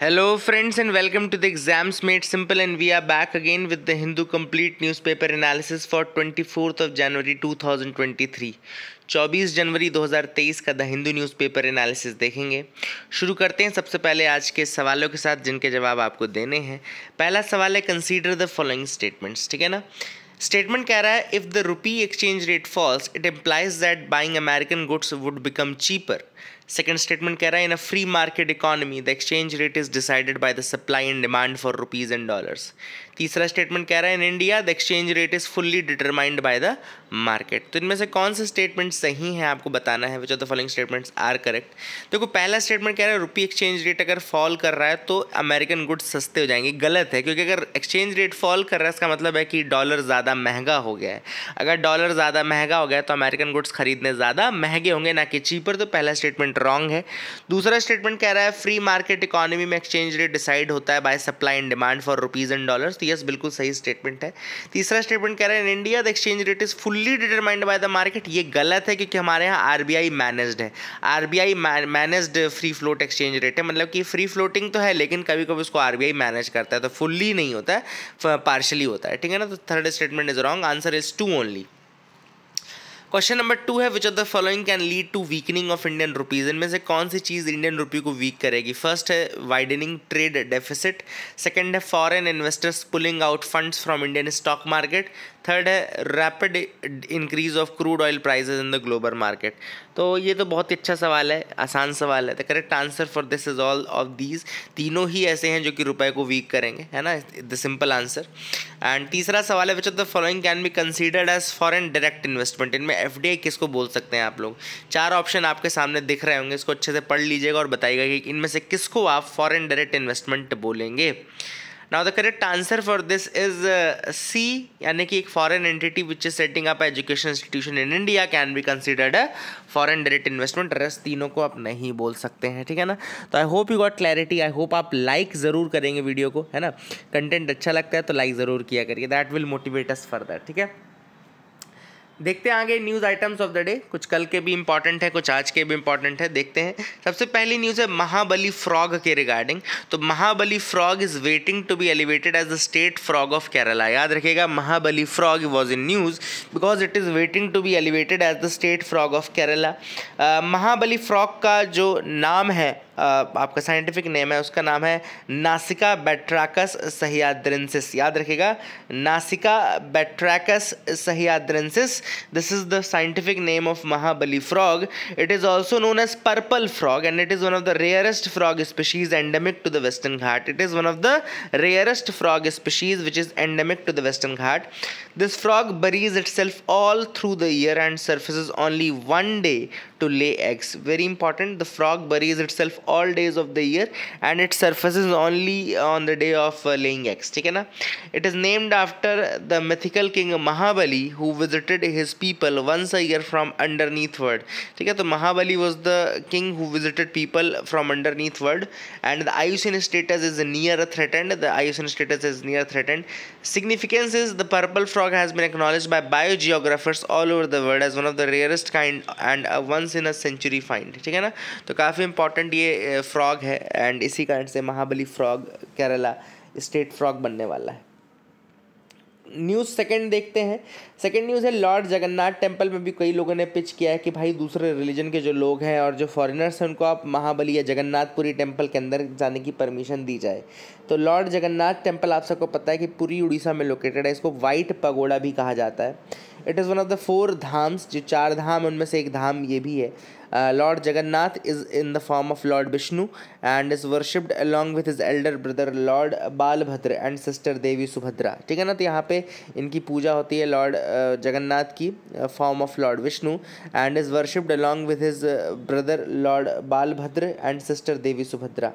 Hello, friends, and welcome to the Exams Made Simple. And we are back again with the Hindu Complete Newspaper Analysis for 24th of January 2023. 24 जनवरी 2023 का the Hindu newspaper analysis देखेंगे। शुरू करते हैं सबसे पहले आज के सवालों के साथ जिनके जवाब आपको देने हैं। पहला सवाल है, कंसीडर द फॉलोइंग स्टेटमेंट्स। ठीक है ना। स्टेटमेंट कह रहा है, if the rupee exchange rate falls it implies that buying American goods would become cheaper. Second statement कह रहा है, in a free market economy the exchange rate is decided by the supply and demand for rupees and dollars. तीसरा statement कह रहा है, in India the exchange rate is fully determined by the market. तो इनमें से कौन से statement सही हैं आपको बताना है। Which of the following statements are correct. देखो, पहला स्टेटमेंट कह रहा है रुपी एक्सचेंज रेट अगर फॉल कर रहा है तो अमेरिकन गुड्स सस्ते हो जाएंगे। गलत है, क्योंकि अगर एक्सचेंज रेट फॉल कर रहा है इसका मतलब है कि डॉलर ज़्यादा महंगा हो गया है। अगर डॉलर ज़्यादा महंगा हो गया तो अमेरिकन गुड्स खरीदने ज़्यादा महंगे होंगे, ना कि चीपर। तो पहला स्टेटमेंट रॉन्ग है। दूसरा स्टेटमेंट कह रहा है, फ्री मार्केट इकोनॉमी में एक्सचेंज रेट डिसाइड होता है by supply and demand for rupees and dollars. तो यस, बिल्कुल सही स्टेटमेंट है। तीसरा स्टेटमेंट कह रहा है, in India the exchange rate is fully determined by the market. ये गलत है, क्योंकि हमारे यहाँ आरबीआई मैनेज्ड है। RBI managed free float exchange rate है, मतलब कि फ्री फ्लोटिंग तो है लेकिन कभी कभी उसको आरबीआई मैनेज करता है, तो फुल्ली नहीं होता है, पार्शली होता है। ठीक है ना। तो third statement is wrong. Answer is 2 only. Question number 2 है, which of the following can lead to weakening of Indian rupees. इनमें से कौन सी चीज़ इंडियन रुपी को वीक करेगी। फर्स्ट है वाइडनिंग ट्रेड डेफिसिट। सेकंड है foreign investors pulling out funds from Indian stock market. Third है rapid increase of crude oil prices in the global market. तो ये तो बहुत ही अच्छा सवाल है, आसान सवाल है। The correct answer for this is all of these. तीनों ही ऐसे हैं जो कि रुपए को वीक करेंगे, है ना, द सिंपल आंसर। एंड तीसरा सवाल है, which of the following can be considered as foreign direct investment. इनमें एफडीआई किसको बोल सकते हैं आप लोग। 4 ऑप्शन आपके सामने दिख रहे होंगे, इसको अच्छे से पढ़ लीजिएगा और बताइएगा कि इनमें से किसको आप फॉरेन डायरेक्ट इन्वेस्टमेंट बोलेंगे। Now the correct answer for this is C, यानी कि एक foreign entity which is setting up education institution in India can be considered a foreign direct investment. Rest तीनों को आप नहीं बोल सकते हैं। ठीक है ना। तो I hope you got clarity. I hope आप लाइक ज़रूर करेंगे वीडियो को, है ना। कंटेंट अच्छा लगता है तो लाइक ज़रूर किया करिए, that will motivate us further. ठीक है। देखते हैं आगे news items of the day. कुछ कल के भी इंपॉर्टेंट है, कुछ आज के भी इंपॉर्टेंट है। देखते हैं। सबसे पहली न्यूज़ है महाबली फ्रॉग के रिगार्डिंग। तो Mahabali frog is waiting to be elevated as the state frog of Kerala. याद रखिएगा, Mahabali frog was in news because it is waiting to be elevated as the state frog of Kerala. Mahabali frog का जो नाम है, आपका साइंटिफिक नेम है, उसका नाम है नासिका बैट्राकस सह्याद्रेंसिस। याद रखिएगा, नासिका बैट्राकस सह्याद्रेंसिस। This is the scientific name of Mahabali frog. It is also known as purple frog and it is one of the rarest frog species endemic to the western Ghat. It is one of the rarest frog species which is endemic to the western Ghat. This frog buries itself all through the year and surfaces only one day to lay eggs. Very important, the frog buries itself all days of the year and it surfaces only on the day of laying eggs. ठीक है ना। It is named after the mythical king Mahabali who visited his people once a year from underneath world. ठीक है। तो महाबली was the king who visited people from underneath world and the IUCN status is near threatened. The IUCN status is near threatened. Significance is the purple frog has been acknowledged by biogeographers all over the world as one of the rarest kind and a once in a century find. ठीक है ना। तो काफ़ी important ये frog है and इसी कारण से महाबली फ्रॉग केरला स्टेट फ्रॉग बनने वाला है। न्यूज़ सेकंड देखते हैं। सेकंड न्यूज़ है, लॉर्ड जगन्नाथ टेम्पल में भी कई लोगों ने पिच किया है कि भाई दूसरे रिलीजन के जो लोग हैं और जो फॉरेनर्स हैं उनको आप महाबली या जगन्नाथपुरी टेम्पल के अंदर जाने की परमिशन दी जाए। तो लॉर्ड जगन्नाथ टेम्पल आप सबको पता है कि पूरी उड़ीसा में लोकेटेड है। इसको वाइट पगोड़ा भी कहा जाता है। It is one of the 4 dhams, जो 4 धाम उनमें से एक धाम ये भी है। Lord Jagannath is in the form of lord Vishnu and is worshipped along with his elder brother lord Balabhadra and sister Devi Subhadra. ठीक है ना। तो यहाँ पे इनकी पूजा होती है लॉर्ड जगन्नाथ की form of lord Vishnu and is worshipped along with his brother lord Balabhadra and sister Devi Subhadra.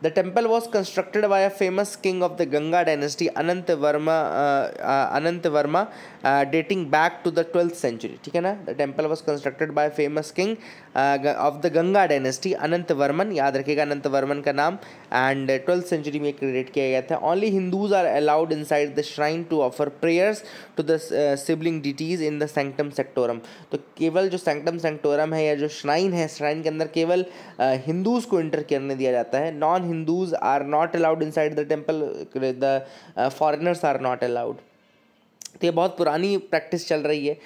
The temple was constructed by a famous king of the Ganga dynasty, Anantavarma, dating back to the 12th century. ठीक है ना। The temple was constructed by a famous king of the Ganga dynasty, Anantavarman. याद रखिएगा अनंतवर्मन का नाम। And 12th century में create किया गया था। Only Hindus are allowed inside the shrine to offer prayers to the sibling deities in the sanctum sanctorum. तो केवल जो sanctum sanctorum है या जो श्राइन है, श्राइन के अंदर केवल हिंदूज़ को इंटर करने दिया जाता है। Non Hindus are not allowed inside the temple, the foreigners are not allowed. तो ये बहुत पुरानी प्रैक्टिस चल रही है,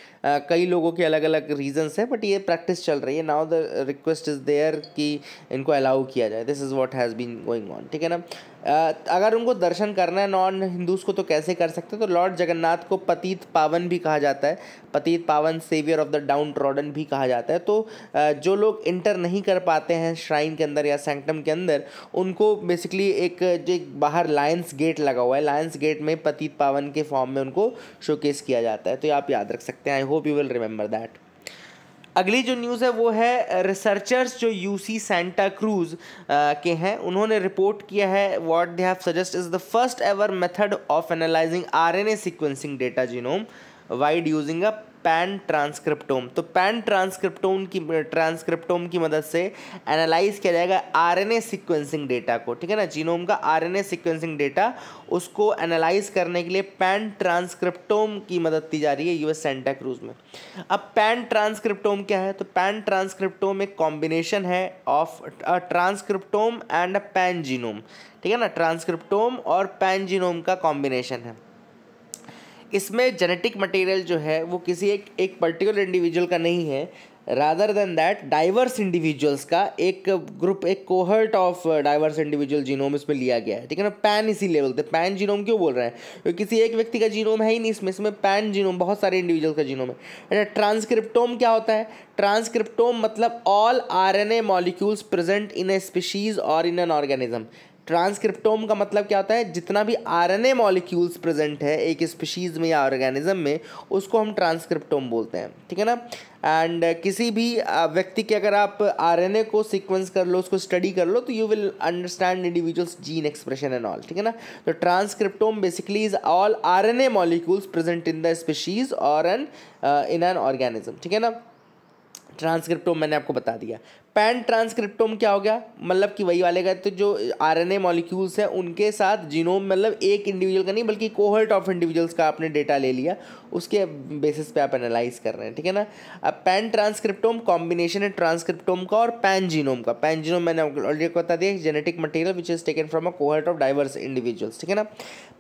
कई लोगों के अलग अलग रीजंस है, बट ये प्रैक्टिस चल रही है. Now the request is there कि इनको अलाउ किया जाए. This is what has been going on. ठीक है ना. अगर उनको दर्शन करना है नॉन हिंदूज़ को तो कैसे कर सकते हैं. तो लॉर्ड जगन्नाथ को पतित पावन भी कहा जाता है, पतित पावन saviour of the downtrodden भी कहा जाता है. तो जो लोग इंटर नहीं कर पाते हैं श्राइन के अंदर या सैंक्टम के अंदर, उनको बेसिकली एक बाहर लायंस गेट लगा हुआ है, लायंस गेट में पतित पावन के फॉर्म में उनको शोकेस किया जाता है. तो ये आप याद रख सकते हैं. आई hope you will remember that. अगली जो न्यूज़ है वो है रिसर्चर्स जो यूसी सेंटा क्रूज के हैं, उन्होंने रिपोर्ट किया है what they have suggest is the first ever method of analysing RNA sequencing data genome wide using a pan transcriptome. तो पैन ट्रांसक्रिप्टोम की मदद से एनालाइज किया जाएगा आरएनए सीक्वेंसिंग डेटा को. ठीक है ना. जीनोम का आरएनए सीक्वेंसिंग डेटा, उसको एनालाइज करने के लिए पैन ट्रांसक्रिप्टोम की मदद दी जा रही है यूएस सेंटा क्रूज में. अब पैन ट्रांसक्रिप्टोम क्या है. तो पैन ट्रांसक्रिप्टोम एक कॉम्बिनेशन है of transcriptome and a pan genome. ठीक है ना. ट्रांसक्रिप्टोम और पैन जीनोम का कॉम्बिनेशन है. इसमें जेनेटिक मटेरियल जो है वो किसी एक पर्टिकुलर इंडिविजुअल का नहीं है, rather than that diverse individuals का एक ग्रुप, एक cohort of diverse individual genome इसमें लिया गया है. ठीक है ना. पैन इसीलिए बोलते हैं. पैन जीनोम क्यों बोल रहे हैं, क्योंकि किसी एक व्यक्ति का जीनोम है ही नहीं इसमें पैन जीनोम बहुत सारे इंडिविजुअल का जीनोम है. ट्रांसक्रिप्टोम क्या होता है. ट्रांसक्रिप्टोम मतलब all RNA molecules present in A species और इन एन ऑर्गेनिज्म. ट्रांसक्रिप्टोम का मतलब क्या होता है, जितना भी आरएनए मॉलिक्यूल्स प्रेजेंट है एक स्पीशीज़ में या ऑर्गेनिज्म में, उसको हम ट्रांसक्रिप्टोम बोलते हैं. ठीक है ना. एंड किसी भी व्यक्ति के अगर आप आरएनए को सीक्वेंस कर लो, उसको स्टडी कर लो, तो you will understand individuals gene expression and all. ठीक है ना. तो transcriptome basically is all RNA molecules present in the species और इन एन ऑर्गेनिज्म. ठीक है ना. ट्रांसक्रिप्टोम मैंने आपको बता दिया. पैन ट्रांसक्रिप्टोम क्या हो गया, मतलब कि वही वाले का, तो जो आरएनए मॉलिक्यूल्स हैं उनके साथ जीनोम, मतलब एक इंडिविजुअल का नहीं बल्कि कोहर्ट ऑफ इंडिविजुअल्स का आपने डेटा ले लिया, उसके बेसिस पे आप एनालाइज कर रहे हैं. ठीक है ना. अब पैन ट्रांसक्रिप्टोम कॉम्बिनेशन है ट्रांसक्रिप्टोम का और पैन जीनोम का. पैन जीनोम मैंने ऑलरेडी बता दिया, genetic material which is taken from a cohort of diverse individuals. ठीक है ना.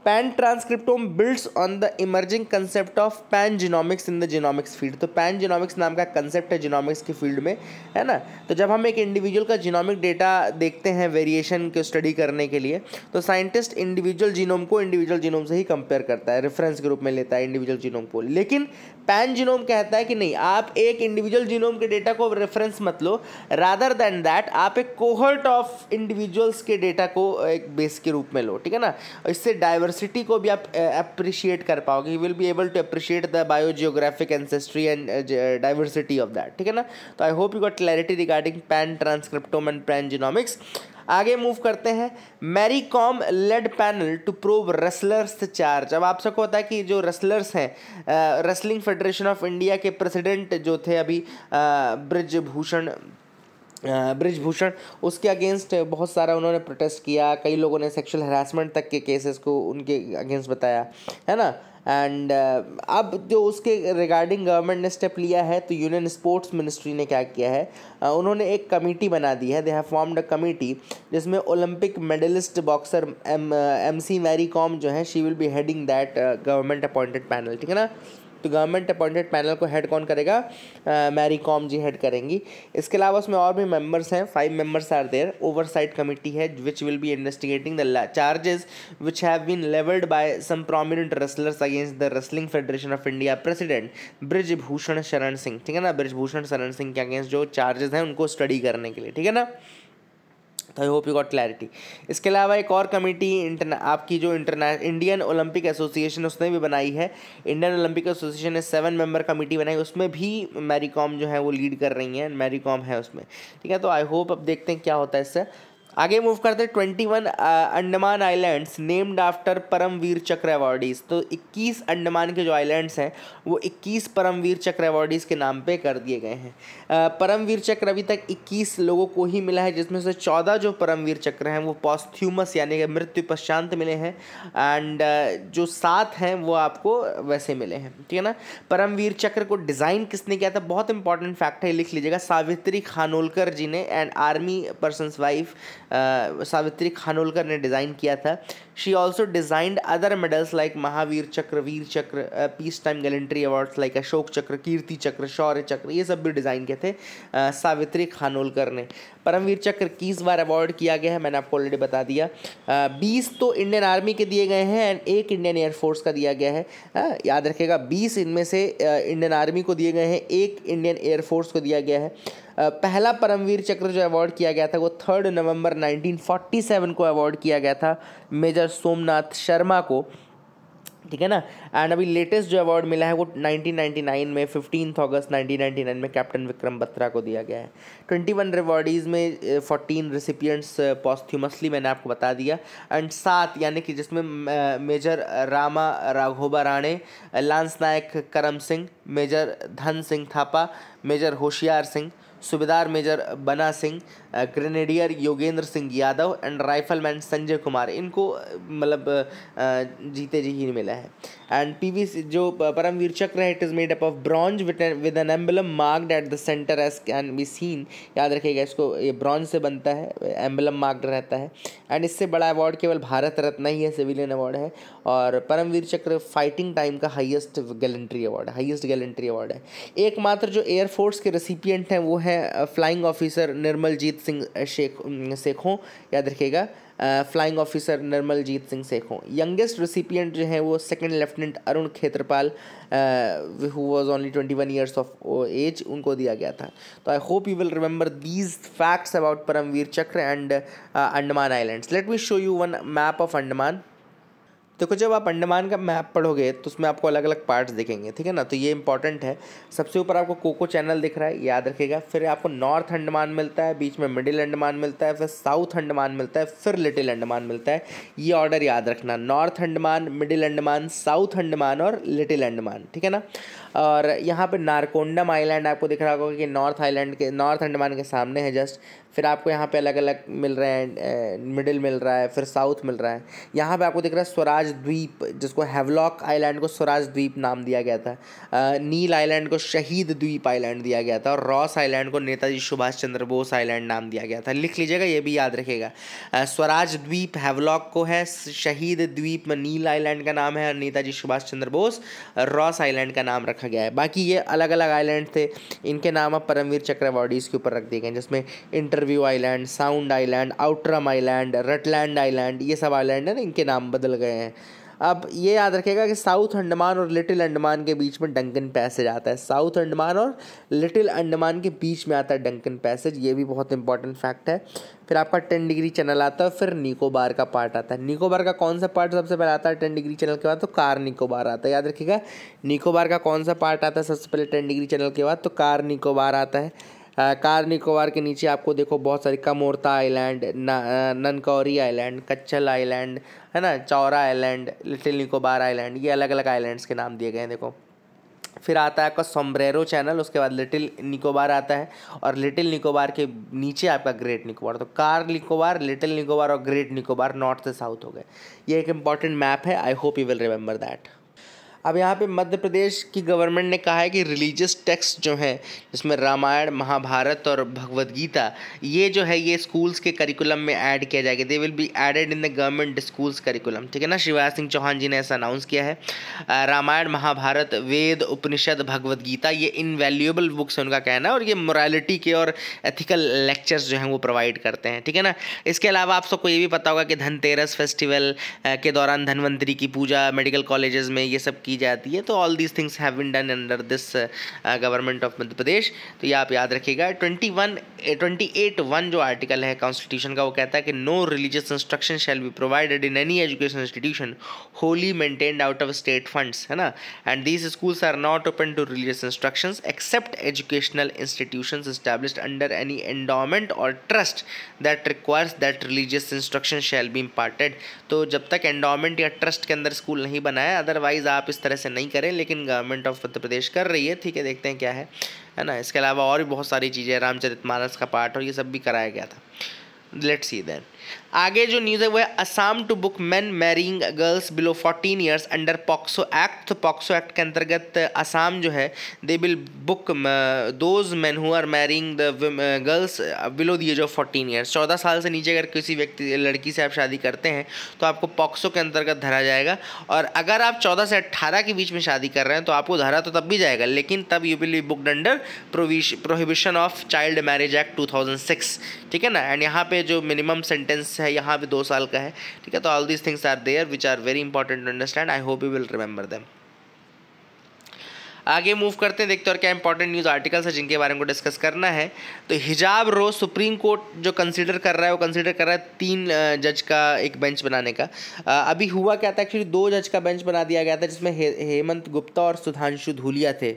Pan transcriptome builds on the emerging concept of pan genomics in the genomics field. तो पैन जीनोमिक्स नाम का कंसेप्ट है जीनोमिक्स की फील्ड में, है ना. तो जब हम एक इंडिविजुअल का जीनोमिक डेटा देखते हैं वेरिएशन को स्टडी करने के लिए, तो साइंटिस्ट इंडिविजुअल जीनोम को इंडिविजुअल जीनोम से ही कंपेयर करता है, रेफरेंस के रूप में लेता है इंडिविजुअल जीनोम को. लेकिन पैन जीनोम कहता है कि नहीं, आप एक इंडिविजुअल जीनोम के डेटा को रेफरेंस मत लो, रादर देन दैट आप एक कोहर्ट ऑफ इंडिविजुअल्स के डेटा को एक बेस के रूप में लो. ठीक है ना. इससे डाइवर्सिटी को भी आप अप्रिशिएट कर पाओगे. You will be able to appreciate the biogeographic ancestry and diversity of that. ठीक है ना. तो I hope you got clarity regarding pan transcriptome and pan genomics. आगे मूव करते हैं. Mary Kom led panel to prove wrestlers charge. अब आप सबको पता है कि जो रेसलर्स हैं, रेसलिंग फेडरेशन ऑफ इंडिया के प्रेसिडेंट जो थे अभी ब्रिजभूषण, उसके अगेंस्ट बहुत सारा उन्होंने प्रोटेस्ट किया. कई लोगों ने सेक्सुअल हरासमेंट तक के केसेस को उनके अगेंस्ट बताया, है ना. एंड अब जो उसके रिगार्डिंग गवर्नमेंट ने स्टेप लिया है, तो यूनियन स्पोर्ट्स मिनिस्ट्री ने क्या किया है, उन्होंने एक कमेटी बना दी है. They have formed a committee जिसमें Olympic medallist boxer MC Mary Kom जो है, she will be heading that government appointed panel. ठीक है ना. तो गवर्नमेंट अपॉइंटेड पैनल को हेड कौन करेगा, मैरी कॉम जी हेड करेंगी. इसके अलावा उसमें और भी मेंबर्स हैं, 5 members are there. Oversight committee है which will be investigating the charges which have been levelled by some prominent wrestlers against the wrestling federation of India president Brijbhushan Sharan Singh. ठीक है ना. ब्रिजभूषण शरण सिंह के अगेंस्ट जो चार्जेस हैं उनको स्टडी करने के लिए. ठीक है ना. तो I hope you got clarity. इसके अलावा एक और कमेटी आपकी जो इंडियन ओलंपिक एसोसिएशन उसने भी बनाई है. इंडियन ओलंपिक एसोसिएशन ने 7 मेंबर कमेटी बनाई, उसमें भी मैरी कॉम जो है वो लीड कर रही हैं, मैरी कॉम है उसमें. ठीक है. तो आई होप अब देखते हैं क्या होता है इससे. आगे मूव करते हैं. 21 Andaman islands named after Param Vir Chakra awardees. तो 21 अंडमान के जो आइलैंड्स हैं वो 21 परमवीर चक्र अवॉर्डीज़ के नाम पे कर दिए गए हैं. परमवीर चक्र अभी तक 21 लोगों को ही मिला है, जिसमें से 14 जो परमवीर चक्र हैं वो पॉस्थ्यूमस यानी कि मृत्यु पश्चात मिले हैं, एंड जो 7 हैं वो आपको वैसे मिले हैं. ठीक है ना. परमवीर चक्र को डिज़ाइन किसने किया था, बहुत इंपॉर्टेंट फैक्ट है, लिख लीजिएगा. सावित्री खानोलकर जी ने, and army persons wife Savitri Khanolkar ने डिज़ाइन किया था। She also designed other medals like Mahavir चक्र, वीर चक्र, peace time gallantry awards like Ashok चक्र, कीर्ति चक्र, शौर्य चक्र, ये सब भी डिज़ाइन किए थे सावित्री खानोलकर ने। परमवीर चक्र 21 बार अवार्ड किया गया है, मैंने आपको ऑलरेडी बता दिया। 20 तो इंडियन आर्मी के दिए गए हैं एंड 1 इंडियन एयरफोर्स का दिया गया है। याद रखिएगा 20 इनमें से इंडियन आर्मी को दिए गए हैं, 1 इंडियन एयरफोर्स को दिया गया है। पहला परमवीर चक्र जो अवार्ड किया गया था वो 3 नवंबर 1947 को अवार्ड किया गया था मेजर सोमनाथ शर्मा को, ठीक है ना। एंड अभी लेटेस्ट जो अवार्ड मिला है वो 1999 में 15 अगस्त 1999 में कैप्टन विक्रम बत्रा को दिया गया है। 21 रिवॉर्डीज़ में 14 रेसिपिएंट्स पॉस्थ्यूमसली मैंने आपको बता दिया एंड 7 यानी कि जिसमें मेजर रामा राघोबा राणे, लांस नायक करम सिंह, मेजर धन सिंह थापा, मेजर होशियार सिंह, सूबेदार मेजर बना Singh, grenadier Yogendra Singh Yadav and rifleman Sanjay Kumar, इनको मतलब जीते जी ही मिला है। एंड पीवी जो परमवीर चक्र है it is made up of bronze with an emblem marked at the centre as can be seen. याद रखिएगा इसको, ये ब्रॉन्ज से बनता है, एम्बलम मार्क्ड रहता है। एंड इससे बड़ा अवार्ड केवल भारत रत्न ही है, सिविलियन अवार्ड है। और परमवीर चक्र फाइटिंग टाइम का हाईएस्ट गैलेंट्री अवार्ड है। एकमात्र जो एयरफोर्स के रेसिपिएंट हैं वो है फ्लाइंग ऑफिसर निर्मलजीत सिंह सेखों। याद रखिएगा flying officer Nirmaljit Singh Sekhon. Youngest recipient जो है वो 2nd lieutenant Arun Khetarpal who was only 21 years of age, उनको दिया गया था। तो I hope you will remember these facts about Paramvir Chakra and Andaman islands. Let me show you one map of Andaman. देखो जब आप अंडमान का मैप पढ़ोगे तो उसमें आपको अलग अलग पार्ट्स दिखेंगे, ठीक है ना। तो ये इंपॉर्टेंट है। सबसे ऊपर आपको कोको चैनल दिख रहा है, याद रखिएगा। फिर आपको नॉर्थ अंडमान मिलता है, बीच में मिडिल अंडमान मिलता है, फिर साउथ अंडमान मिलता है, फिर लिटिल अंडमान मिलता है। ये ऑर्डर याद रखना, north Andaman, middle Andaman, south Andaman और लिटिल अंडमान, ठीक है ना। और यहाँ पे नारकोंडम आइलैंड आपको दिख रहा होगा कि नॉर्थ अंडमान के सामने है जस्ट। फिर आपको यहाँ पे अलग अलग मिल रहे हैं, मिडिल मिल रहा है, फिर साउथ मिल रहा है। यहाँ पे आपको दिख रहा है स्वराज द्वीप, जिसको हैवलॉक आइलैंड को स्वराज द्वीप नाम दिया गया था। नील आइलैंड को शहीद द्वीप आइलैंड दिया गया था और रॉस आइलैंड को नेताजी सुभाष चंद्र बोस आइलैंड नाम दिया गया था। लिख लीजिएगा, ये भी याद रखिएगा। स्वराज द्वीप हैवलॉक को है, शहीद द्वीप में नील आइलैंड का नाम है और नेताजी सुभाष चंद्र बोस रॉस आइलैंड का नाम रखा गया है। बाकी ये अलग अलग आइलैंड थे, इनके नाम अब परमवीर चक्र अवार्डीज़ के ऊपर रख दिए गए, जिसमें interview island, sound island, Outram island, Rutland island, ये सब आइलैंड है ना, इनके नाम बदल गए हैं। अब ये याद रखिएगा कि साउथ अंडमान और लिटिल अंडमान के बीच में डंकन पैसेज आता है। साउथ अंडमान और लिटिल अंडमान के बीच में आता है डंकन पैसेज, ये भी बहुत इंपॉर्टेंट फैक्ट है। फिर आपका 10 डिग्री चैनल आता है, फिर निकोबार का पार्ट आता है। निकोबार का कौन सा पार्ट सबसे पहले आता है 10 डिग्री चैनल के बाद? तो कार निकोबार आता है। याद रखिएगा, निकोबार का कौन सा पार्ट आता है सबसे पहले 10 डिग्री चैनल के बाद? तो कार निकोबार आता है। कार निकोबार के नीचे आपको देखो बहुत सारी, कमोरता आइलैंड, ननकौरी आइलैंड, कच्छल आइलैंड, है ना, Chaura island, little Nicobar island, ये अलग अलग आइलैंड्स के नाम दिए गए हैं। देखो फिर आता है आपका सोम्ब्रेरो चैनल, उसके बाद लिटिल निकोबार आता है और लिटिल निकोबार के नीचे आपका ग्रेट निकोबार। तो कार निकोबार, लिटिल निकोबार और ग्रेट निकोबार नॉर्थ से साउथ हो गए। ये एक इंपॉर्टेंट मैप है, आई hope you will remember that. अब यहाँ पे मध्य प्रदेश की गवर्नमेंट ने कहा है कि रिलीजियस टेक्स्ट जो हैं, जिसमें रामायण, महाभारत और भगवद गीता, ये जो है ये स्कूल्स के करिकुलम में ऐड किया जाएगा। They will be added in the government schools curriculum, ठीक है ना। शिवराज सिंह चौहान जी ने ऐसा अनाउंस किया है। रामायण, महाभारत, वेद, उपनिषद, भगवद गीता, ये इनवैल्यूएबल बुक्स है उनका कहना है, और ये मोरालिटी के और एथिकल लेक्चर्स जो हैं वो प्रोवाइड करते हैं, ठीक है ना। इसके अलावा आप सबको ये भी पता होगा कि धनतेरस फेस्टिवल के दौरान धन्वंतरी की पूजा मेडिकल कॉलेजेस में ये सब की जाती है। तो all these things have been done under this government of Madhya Pradesh. तो ये आप याद रखिएगा। 28(1) जो आर्टिकल है कॉन्स्टिट्यूशन का, वो कहता है कि no religious instruction shall be provided in any education institution wholly maintained out of state funds, है ना। And these schools are not open to religious instructions except educational institutions established under any endowment और trust that requires that religious instruction shall be imparted. तो जब तक endowment या trust के अंदर school नहीं बना है, अदरवाइज आप इस तरह से नहीं करें, लेकिन गवर्नमेंट ऑफ मध्य प्रदेश कर रही है, ठीक है। देखते हैं क्या है ना। इसके अलावा और भी बहुत सारी चीज़ें, रामचरितमानस का पाठ और ये सब भी कराया गया था। Let's see then. आगे जो न्यूज़ है वो है Assam to book men marrying girls below 14 years under POCSO act. तो पॉक्सो एक्ट के अंतर्गत असम जो है they will book those man who are marrying the girls below the age of 14 years. 14 साल से नीचे अगर किसी व्यक्ति लड़की से आप शादी करते हैं तो आपको पॉक्सो के अंतर्गत धरा जाएगा, और अगर आप 14 से 18 के बीच में शादी कर रहे हैं तो आपको धरा तो तब भी जाएगा, लेकिन तब you will be booked under prohibition of child marriage act 2006। ठीक है ना। एंड यहाँ पे जो मिनिमम सेंटेंस है यहाँ पे 2 साल का है। ठीक है। तो all these things are there which are very important to understand. I hope you will remember them. आगे मूव करते हैं, देखते हैं और क्या इंपॉर्टेंट न्यूज़ आर्टिकल्स है जिनके बारे में डिस्कस करना है। तो हिजाब रो सुप्रीम कोर्ट जो कंसीडर कर रहा है वो कंसीडर कर रहा है 3 जज का एक बेंच बनाने का। अभी हुआ क्या था, एक्चुअली 2 जज का बेंच बना दिया गया था जिसमें हेमंत गुप्ता और सुधांशु धूलिया थे।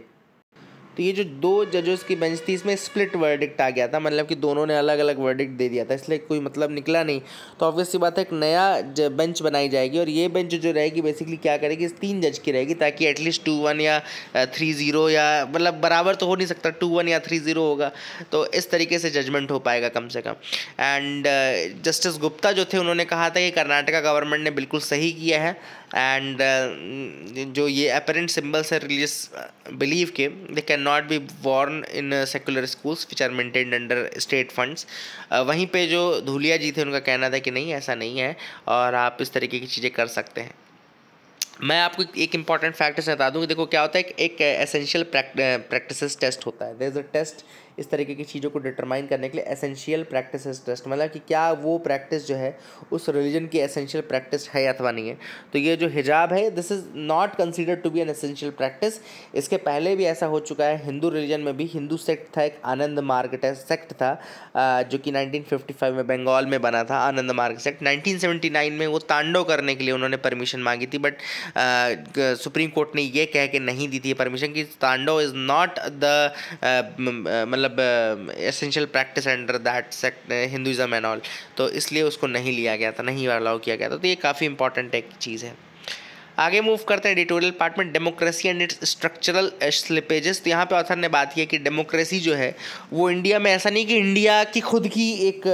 तो ये जो 2 जजेस की बेंच थी इसमें स्प्लिट वर्डिक्ट आ गया था, मतलब कि दोनों ने अलग अलग वर्डिक्ट दे दिया था, इसलिए कोई मतलब निकला नहीं। तो ऑब्वियस सी बात है एक नया बेंच बनाई जाएगी, और ये बेंच जो रहेगी बेसिकली क्या करेगी, इस 3 जज की रहेगी, ताकि एटलीस्ट 2-1 या 3-0 या मतलब बराबर तो हो नहीं सकता, 2-1 या 3-0 होगा, तो इस तरीके से जजमेंट हो पाएगा कम से कम। एंड जस्टिस गुप्ता जो थे उन्होंने कहा था कि कर्नाटका गवर्नमेंट ने बिल्कुल सही किया है, एंड जो ये अपेरेंट सिंबल्स है रिलीजियस बिलीव के, they can not be worn in secular schools which are maintained under state funds. वहीं पे जो धूलिया जी थे उनका कहना था कि नहीं ऐसा नहीं है और आप इस तरीके की चीज़ें कर सकते हैं। मैं आपको एक इंपॉर्टेंट फैक्टर बता दूँ कि देखो क्या होता है, एक एसेंशियल प्रैक्टिसेस टेस्ट होता है। देयर इज़ अ टेस्ट इस तरीके की चीज़ों को डिटरमाइन करने के लिए, एसेंशियल प्रैक्टिसेस टेस्ट, मतलब कि क्या वो प्रैक्टिस जो है उस रिलीजन की एसेंशियल प्रैक्टिस है अथवा नहीं है। तो ये जो हिजाब है this is not considered to be an essential practice. इसके पहले भी ऐसा हो चुका है हिंदू रिलीजन में भी। हिंदू सेक्ट था एक, आनंद मार्ग सेक्ट था, जो कि 1955 में बंगाल में बना था, आनंद मार्ग सेक्ट। 1979 में वो तांडव करने के लिए उन्होंने परमिशन मांगी थी, बट सुप्रीम कोर्ट ने ये कह के नहीं दी थी परमिशन कि तांडव is not the essential practice under that sect Hinduism and all, तो इसलिए उसको नहीं लिया गया था, नहीं अलाउ किया गया था। तो ये काफ़ी इंपॉर्टेंट एक चीज़ है। आगे मूव करते हैं एडिटोरियल पार्ट में, democracy and it's structural slippages. तो यहाँ पे ऑथर ने बात की है कि डेमोक्रेसी जो है वो इंडिया में, ऐसा नहीं कि इंडिया की खुद की एक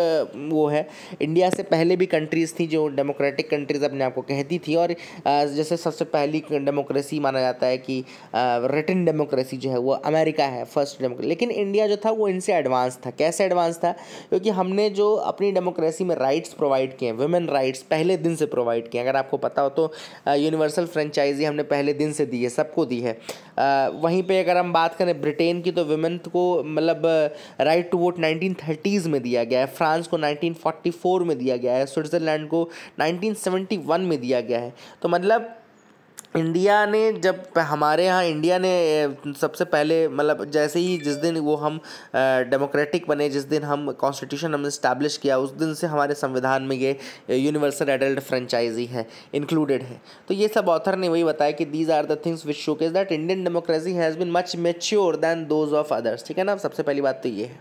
वो है, इंडिया से पहले भी कंट्रीज़ थी जो डेमोक्रेटिक कंट्रीज़ अपने आप को कहती थी, और जैसे सबसे पहली डेमोक्रेसी माना जाता है कि रिटन डेमोक्रेसी जो है वो अमेरिका है फर्स्ट डेमोक्रेसी। लेकिन इंडिया जो था वो इनसे एडवांस था। कैसे एडवांस था? क्योंकि हमने जो अपनी डेमोक्रेसी में राइट्स प्रोवाइड किए हैं, वुमेन राइट्स पहले दिन से प्रोवाइड किए। अगर आपको पता हो तो यूनिवर्सल फ्रेंचाइजी हमने पहले दिन से दी है, सबको दी है। वहीं पे अगर हम बात करें ब्रिटेन की, तो वुमेन को मतलब राइट टू वोट 1930s में दिया गया है, फ्रांस को 1944 में दिया गया है, स्विट्ज़रलैंड को 1971 में दिया गया है। तो मतलब इंडिया ने, जब हमारे यहाँ इंडिया ने सबसे पहले, मतलब जैसे ही जिस दिन वो हम डेमोक्रेटिक बने, जिस दिन हम कॉन्स्टिट्यूशन हमने इस्टेब्लिश किया, उस दिन से हमारे संविधान में ये यूनिवर्सल एडल्ट फ्रेंचाइजी है, इंक्लूडेड है। तो ये सब ऑथर ने वही बताया कि these are the things which showcase that Indian democracy has been much mature than those of others. ठीक है ना। सबसे पहली बात तो ये है।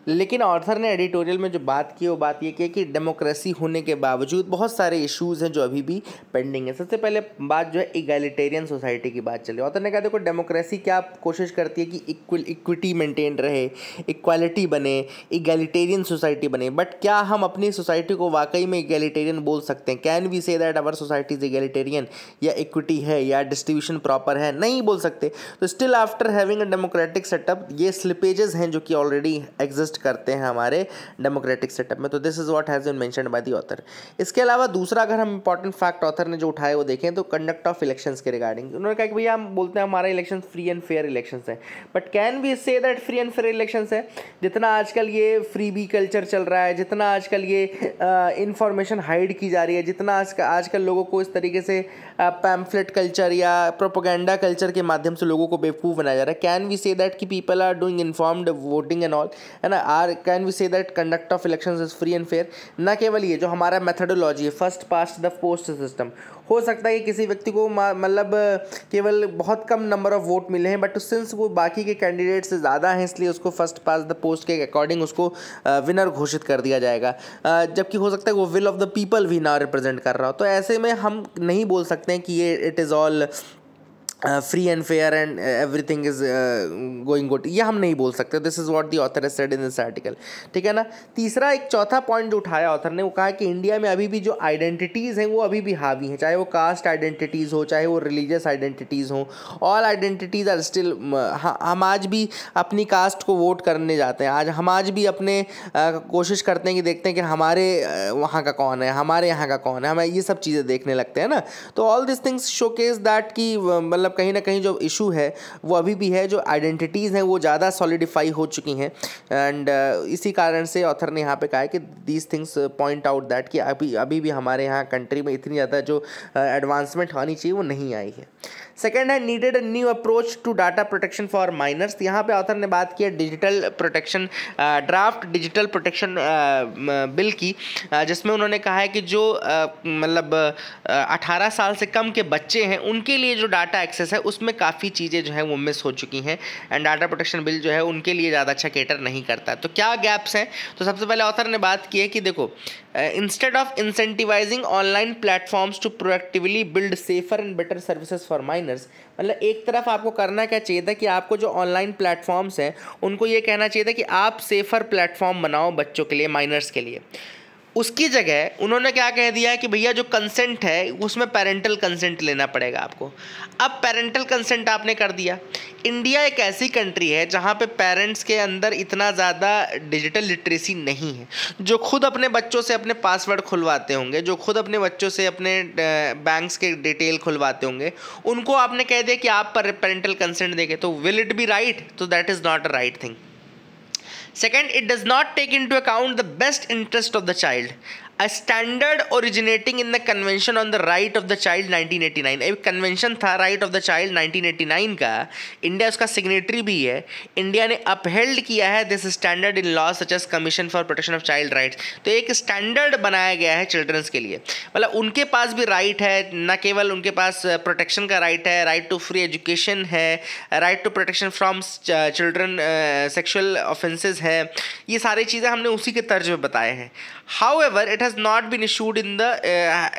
लेकिन ऑथर ने एडिटोरियल में जो बात की वो बात ये की कि डेमोक्रेसी होने के बावजूद बहुत सारे इश्यूज़ हैं जो अभी भी पेंडिंग है। सबसे पहले बात जो है इगैलिटेरियन सोसाइटी की बात चली। ऑथर ने कहा देखो डेमोक्रेसी क्या कोशिश करती है कि इक्विटी मेंटेन रहे, इक्वालिटी बने, इगैलिटेरियन सोसाइटी बने, बट क्या हम अपनी सोसाइटी को वाकई में इगैलिटेरियन बोल सकते हैं? Can we say that our society is egalitarian, या इक्विटी है, या डिस्ट्रीब्यूशन प्रॉपर है? नहीं बोल सकते। तो still after having a democratic setup ये स्लिपेजेस हैं जो कि ऑलरेडी एग्जिस्ट करते हैं हमारे डेमोक्रेटिक सेटअप में। तो this is what has been mentioned by the author. इसके अलावा दूसरा अगर हम इंपॉर्टेंट फैक्ट ऑथर ने जो उठाए वो देखें तो कंडक्ट ऑफ इलेक्शंस के रिगार्डिंग उन्होंने कहा कि भैया हम बोलते हैं हमारा election free and fair elections है, but can we say that free and fair elections है? जितना आजकल ये फ्री बी कल्चर चल रहा है, जितना आजकल ये इंफॉर्मेशन हाइड की जा रही है, जितना आजकल लोगों को इस तरीके से पैम्फलेट कल्चर या प्रोपोगेंडा कल्चर के माध्यम से लोगों को बेवकूफ़ बनाया जा रहा है, कैन वी से दैट कि people are doing informed voting and all, है ना? Can we say that conduct of elections is free and fair? न केवल ये जो हमारा मेथडोलॉजी है first past the post system, हो सकता है कि किसी व्यक्ति को मतलब केवल बहुत कम नंबर ऑफ वोट मिले हैं, बट सिंस वो बाकी के कैंडिडेट से ज़्यादा हैं इसलिए उसको फर्स्ट पास द पोस्ट के अकॉर्डिंग उसको विनर घोषित कर दिया जाएगा, जबकि हो सकता है वो विल ऑफ द पीपल भी ना रिप्रेजेंट कर रहा हो। तो ऐसे में हम नहीं बोल सकते हैं कि ये it is all free and fair and everything is going good, ये हम नहीं बोल सकते. This is what the author has said in this article. ठीक है ना. तीसरा एक चौथा पॉइंट जो उठाया ऑथर ने, वो कहा कि इंडिया में अभी भी जो आइडेंटिटीज़ हैं वो अभी भी हावी हैं, चाहे वो कास्ट आइडेंटिटीज़ हो, चाहे वो रिलीजियस आइडेंटिटीज़ हो. All identities are still. हम आज भी अपनी कास्ट को वोट करने जाते हैं. आज हम आज भी अपने कोशिश करते हैं कि देखते हैं कि हमारे वहाँ का कौन है, हमारे यहाँ का कौन है, हमें ये सब चीज़ें देखने लगते हैं ना. तो all this things showcase that कि मतलब कहीं ना कहीं जो इशू है वो अभी भी है, जो आइडेंटिटीज़ हैं वो ज़्यादा सॉलिडिफाई हो चुकी हैं. एंड इसी कारण से ऑथर ने यहाँ पे कहा है कि these things point out that कि अभी भी हमारे यहाँ कंट्री में इतनी ज़्यादा जो एडवांसमेंट होनी चाहिए वो नहीं आई है. सेकेंड है needed a new approach to data protection for minors. यहाँ पे ऑथर ने बात की है digital protection, draft digital protection bill की, जिसमें उन्होंने कहा है कि जो मतलब 18 साल से कम के बच्चे हैं उनके लिए जो डाटा एक्सेस है उसमें काफ़ी चीज़ें जो है वो मिस हो चुकी हैं. एंड डाटा प्रोटेक्शन बिल जो है उनके लिए ज़्यादा अच्छा केटर नहीं करता. तो क्या गैप्स हैं? तो सबसे पहले ऑथर ने बात की है कि देखो, instead of incentivising online platforms to proactively build safer and better services for minors. मतलब एक तरफ आपको करना क्या चाहिए था कि आपको जो ऑनलाइन प्लेटफॉर्म्स हैं उनको ये कहना चाहिए था कि आप सेफर प्लेटफॉर्म बनाओ बच्चों के लिए, माइनर्स के लिए. उसकी जगह उन्होंने क्या कह दिया है कि भैया जो कंसेंट है उसमें पेरेंटल कंसेंट लेना पड़ेगा आपको. अब पेरेंटल कंसेंट आपने कर दिया. इंडिया एक ऐसी कंट्री है जहाँ पे पेरेंट्स के अंदर इतना ज़्यादा डिजिटल लिटरेसी नहीं है, जो खुद अपने बच्चों से अपने पासवर्ड खुलवाते होंगे, जो खुद अपने बच्चों से अपने बैंक्स के डिटेल खुलवाते होंगे, उनको आपने कह दिया कि आप पर पेरेंटल कंसेंट देंगे. तो विल इट बी राइट? तो that is not a right thing. Second, it does not take into account the best interest of the child. A standard originating in the Convention on the Right of the Child 1989. एक convention था right of the child 1989 का, India उसका signatory भी है. India ने upheld किया है this standard in law such as commission for protection of child rights. तो एक स्टैंडर्ड बनाया गया है चिल्ड्रंस के लिए. मतलब उनके पास भी राइट है, न केवल उनके पास प्रोटेक्शन का राइट है, राइट टू फ्री एजुकेशन है, right to protection from children sexual offences है. ये सारी चीज़ें हमने उसी के तर्ज में बताए हैं. However, it has not been issued in the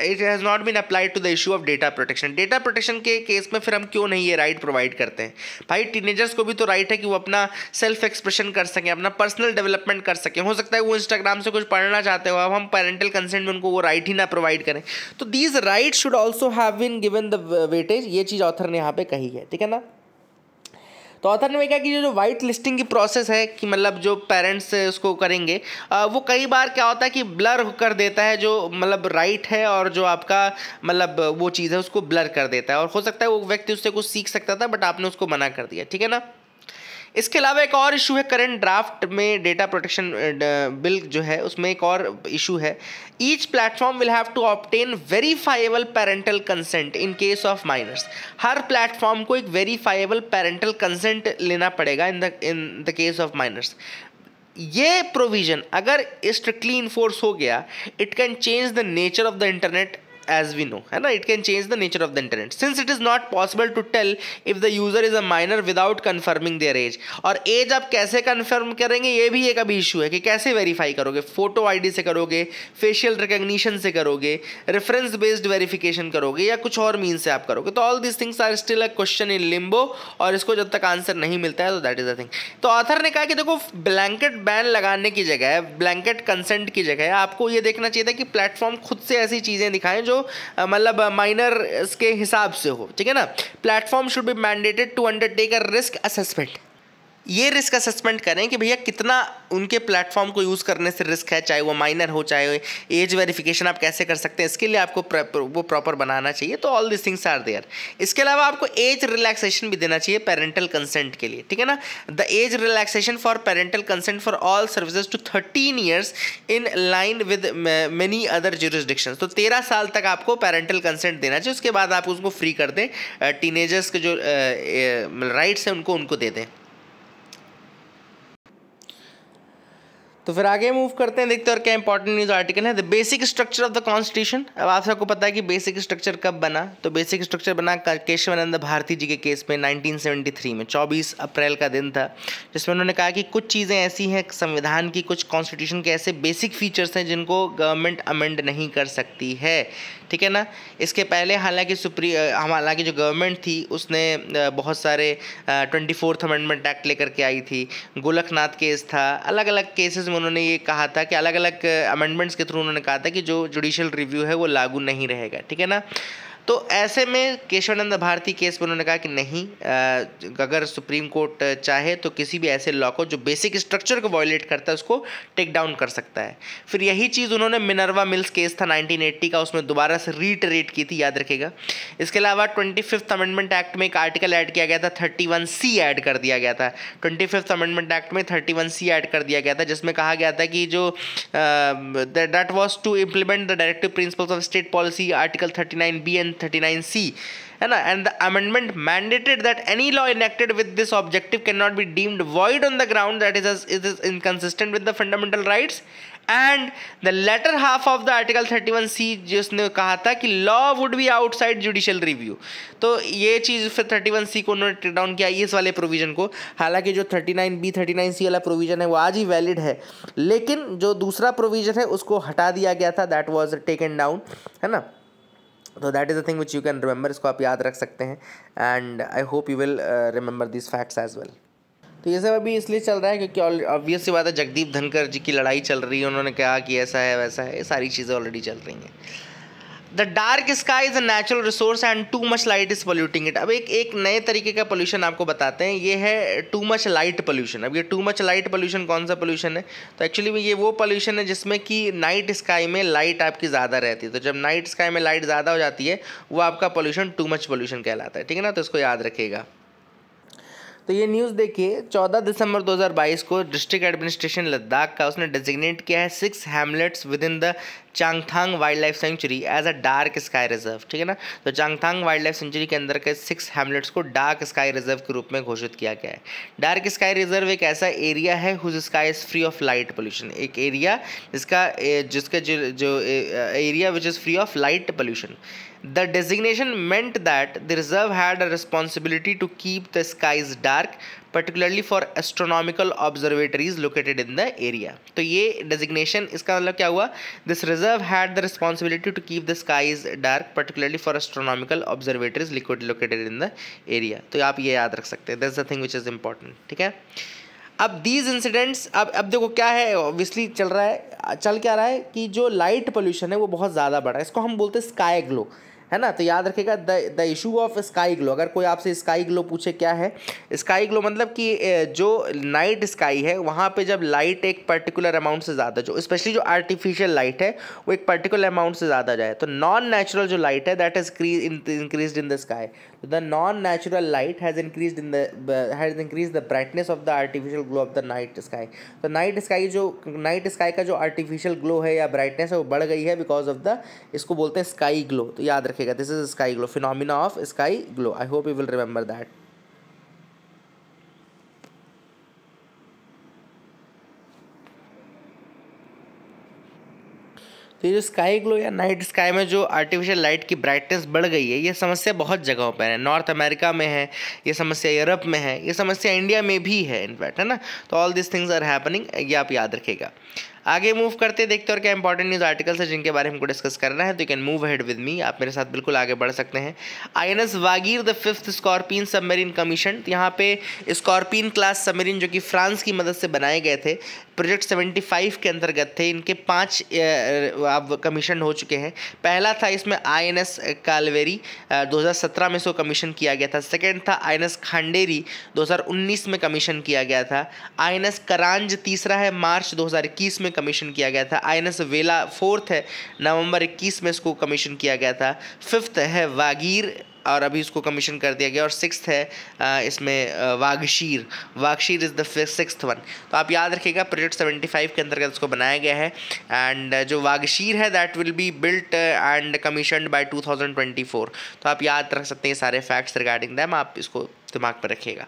it has not been applied to the issue of data protection. Data protection के केस में फिर हम क्यों नहीं ये राइट प्रोवाइड करते हैं? भाई टीनेजर्स को भी तो राइट है कि वो अपना सेल्फ एक्सप्रेशन कर सकें, अपना पर्सनल डेवलपमेंट कर सकें. हो सकता है वो इंस्टाग्राम से कुछ पढ़ना चाहते हो, अब हम पेरेंटल कंसेंट में उनको वो राइट ही ना प्रोवाइड करें. तो these right should also have been given the weightage. ये चीज़ ऑथर ने यहाँ पे कही है. ठीक है ना. तो ऑथर ने कहा कि जो वाइट लिस्टिंग की प्रोसेस है कि मतलब जो पेरेंट्स उसको करेंगे, वो कई बार क्या होता है कि ब्लर कर देता है जो मतलब राइट है और जो आपका मतलब वो चीज़ है उसको ब्लर कर देता है. और हो सकता है वो व्यक्ति उससे कुछ सीख सकता था बट आपने उसको मना कर दिया. ठीक है ना. इसके अलावा एक और इशू है करंट ड्राफ्ट में डेटा प्रोटेक्शन बिल जो है उसमें एक और इशू है. Each platform will have to obtain verifiable parental consent in case of minors. हर प्लेटफॉर्म को एक वेरीफाइबल पेरेंटल कंसेंट लेना पड़ेगा in the case of minors. ये प्रोविजन अगर स्ट्रिक्टली इन्फोर्स हो गया, it can change the nature of the internet as we know, है ना. It can change the nature of the internet since it is not possible to tell if the user is a minor without confirming their age. और as आप कैसे confirm करेंगे ये भी एक अभी इशू है कि कैसे वेरीफाई करोगे. फोटो आईडी से करोगे, फेशियल रिकग्निशन से करोगे, रेफरेंस बेस्ड वेरिफिकेशन करोगे या कुछ और मीन से आप करोगे. तो all this things are still a question in limbo और इसको जब तक आंसर नहीं मिलता है तो दैट इज अ थिंग. तो ऑथर ने कहा कि देखो ब्लैंकेट बैन लगाने की जगह, ब्लैंकेट कंसेंट की जगह आपको ये देखना चाहिए था कि प्लेटफॉर्म खुद से ऐसी चीज़ें दिखाएं जो मतलब माइनर के हिसाब से हो. ठीक है ना. Platform should be mandated to undertake a risk assessment. ये रिस्क असेसमेंट करें कि भैया कितना उनके प्लेटफॉर्म को यूज़ करने से रिस्क है, चाहे वो माइनर हो, चाहे एज वेरिफिकेशन आप कैसे कर सकते हैं, इसके लिए आपको वो प्रॉपर बनाना चाहिए. तो all this things are there. इसके अलावा आपको एज रिलैक्सेशन भी देना चाहिए पेरेंटल कंसेंट के लिए. ठीक है ना. The age relaxation for parental consent for all services to 13 years in line with many other jurisdictions. तो 13 साल तक आपको पेरेंटल कंसेंट देना चाहिए. उसके बाद आप उसको फ्री कर दें. टीनेजर्स के जो राइट्स हैं उनको दे दें. तो फिर आगे मूव करते हैं, देखते हैं और क्या इंपॉर्टेंट न्यूज़ आर्टिकल है। The basic structure of the constitution. अब आप सबको पता है कि बेसिक स्ट्रक्चर कब बना, तो बेसिक स्ट्रक्चर बना केशवानंद भारती जी के केस में 1973 में 24 अप्रैल का दिन था, जिसमें उन्होंने कहा कि कुछ चीज़ें ऐसी हैं संविधान की, कुछ कॉन्स्टिट्यूशन के ऐसे बेसिक फीचर्स हैं जिनको गवर्नमेंट अमेंड नहीं कर सकती है, ठीक है ना। इसके पहले हालांकि जो गवर्नमेंट थी उसने बहुत सारे 24th अमेंडमेंट एक्ट लेकर के आई थी, गोलकनाथ केस था, अलग अलग केसेस में उन्होंने ये कहा था कि अलग अलग अमेंडमेंट्स के थ्रू उन्होंने कहा था कि जो जुडिशियल रिव्यू है वो लागू नहीं रहेगा, ठीक है ना। तो ऐसे में केशवानंद भारती केस में उन्होंने कहा कि नहीं, अगर सुप्रीम कोर्ट चाहे तो किसी भी ऐसे लॉ को जो बेसिक स्ट्रक्चर को वायलेट करता है उसको टेक डाउन कर सकता है। फिर यही चीज़ उन्होंने मिनर्वा मिल्स केस था 1980 का, उसमें दोबारा से रीटरेट की थी, याद रखेगा। इसके अलावा 25th अमेंडमेंट एक्ट में एक आर्टिकल ऐड किया गया था, 31C ऐड कर दिया गया था। 25th अमेंडमेंट एक्ट में 31C ऐड कर दिया गया था, जिसमें कहा गया था कि जो that was to implement the directive principles of state policy, article 39B and 39C, है ना। And the amendment mandated that any law enacted with this objective can not be deemed void on the ground that it is inconsistent with the fundamental rights. And the latter half of the article 31C जिसने कहा था कि law would be outside judicial review, तो ये चीज़ फिर 31C को उन्होंने take down किया, इस वाले प्रोविजन को। हालांकि जो 39B 39C वाला प्रोविजन है वो आज ही वैलिड है, लेकिन जो दूसरा प्रोविजन है उसको हटा दिया गया था, दैट वाज टेकन डाउन, है ना। तो that is the thing which you can remember, इसको आप याद रख सकते हैं। And I hope you will remember this facts as well. तो ये सब अभी इसलिए चल रहा है क्योंकि ऑब्वियस सी बात है, जगदीप धनखड़ जी की लड़ाई चल रही है, उन्होंने कहा कि ऐसा है वैसा है, ये सारी चीज़ें ऑलरेडी चल रही हैं। The dark sky is a natural resource and too much light is polluting it. अब एक नए तरीके का पोल्यूशन आपको बताते हैं, ये है टू मच लाइट पोल्यूशन। अब ये टू मच लाइट पोल्यूशन कौन सा पोल्यूशन है, तो एक्चुअली में ये वो पोल्यूशन है जिसमें कि नाइट स्काई में लाइट आपकी ज़्यादा रहती है। तो जब नाइट स्काई में लाइट ज़्यादा हो जाती है वो आपका पोल्यूशन टू मच पोल्यूशन कहलाता है, ठीक है ना। तो इसको याद रखिएगा। तो ये न्यूज़ देखिए, 14 दिसंबर 2022 को डिस्ट्रिक्ट एडमिनिस्ट्रेशन लद्दाख का उसने डेजिग्नेट किया है 6 hamlets within the Changthang wildlife sanctuary as a dark sky reserve, ठीक है ना। तो चांगथांग वाइल्ड लाइफ सेंचुरी के अंदर के 6 हैमलेट्स को डार्क स्काई रिजर्व के रूप में घोषित किया गया है। डार्क स्काई रिजर्व एक ऐसा एरिया है whose sky is free of light pollution, एक एरिया जिसका जो area which is free of light pollution. The designation meant that the reserve had a responsibility to keep the skies dark, particularly for astronomical observatories located in the area. तो ये designation इसका मतलब क्या हुआ, this reserve had the responsibility to keep the skies dark, particularly for astronomical observatories located in the area. तो आप ये याद रख सकते हैं, that's the thing which is important, ठीक है। अब दीज इंसिडेंट्स, अब देखो क्या है, ऑब्वियसली चल क्या रहा है कि जो लाइट पोल्यूशन है वो बहुत ज़्यादा बढ़ रहा है, इसको हम बोलते हैं स्काई ग्लो, है ना। तो याद रखिएगा the issue of sky glow. अगर कोई आपसे स्काई ग्लो पूछे क्या है, स्काई ग्लो मतलब कि जो नाइट स्काई है वहाँ पे जब लाइट एक पर्टिकुलर अमाउंट से ज़्यादा, जो स्पेशली जो आर्टिफिशियल लाइट है वो एक पर्टिकुलर अमाउंट से ज़्यादा जाए, तो नॉन नेचुरल जो लाइट है that is increase in the sky. The non natural light has increase the brightness of the artificial glow of the night sky. तो नाइट स्काई का जो आर्टिफिशियल ग्लो है या ब्राइटनेस है वो बढ़ गई है बिकॉज ऑफ द, इसको बोलते हैं स्काई ग्लो। तो याद रखिएगा, this is sky glow, phenomena of sky glow. I hope you will remember that. तो ये जो स्काई ग्लो या नाइट स्काई में जो आर्टिफिशियल लाइट की ब्राइटनेस बढ़ गई है, ये समस्या बहुत जगहों पर है। नॉर्थ अमेरिका में है ये समस्या, यूरोप में है ये समस्या, इंडिया में भी है इनफैक्ट, है ना। तो all this things are happening, ये आप याद रखिएगा। आगे मूव करते देखते और क्या इंपॉर्टेंट न्यूज़ आर्टिकल्स है जिनके बारे में हमको डिस्कस करना है। तो you can move ahead with me, आप मेरे साथ बिल्कुल आगे बढ़ सकते हैं। INS Vagir the 5th scorpion submarine commission, यहाँ पे स्कॉर्पियन क्लास सबमरीन जो कि फ्रांस की मदद से बनाए गए थे, प्रोजेक्ट 75 के अंतर्गत थे, इनके 5 अब कमीशन हो चुके हैं। पहला था इसमें INS कालवेरी, 2017 में इसको कमीशन किया गया था। सेकेंड था INS खांडेरी, 2019 में कमीशन किया गया था। INS करांज तीसरा है, मार्च 2021 में कमीशन किया गया था। INS वेला फोर्थ है, नवंबर 21 में इसको कमीशन किया गया था। फिफ्थ है वागीर और अभी इसको कमीशन कर दिया गया, और सिक्स्थ है इसमें Vagsheer is the sixth one. तो आप याद रखिएगा प्रोजेक्ट 75 के अंतर्गत इसको बनाया गया है। एंड जो वागशीर है that will be built and commissioned by 2024। तो आप याद रख सकते हैं सारे फैक्ट्स रिगार्डिंग दैम, आप इसको दिमाग पर रखिएगा।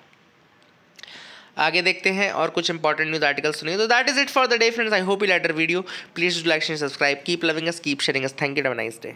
आगे देखते हैं और कुछ इंपॉर्टेंट न्यूज आर्टिकल सुनिए। तो that is it for the day friends. I hope you like the video. Please do like, share, subscribe, keep loving us, keep sharing us. Thank you, have a nice day.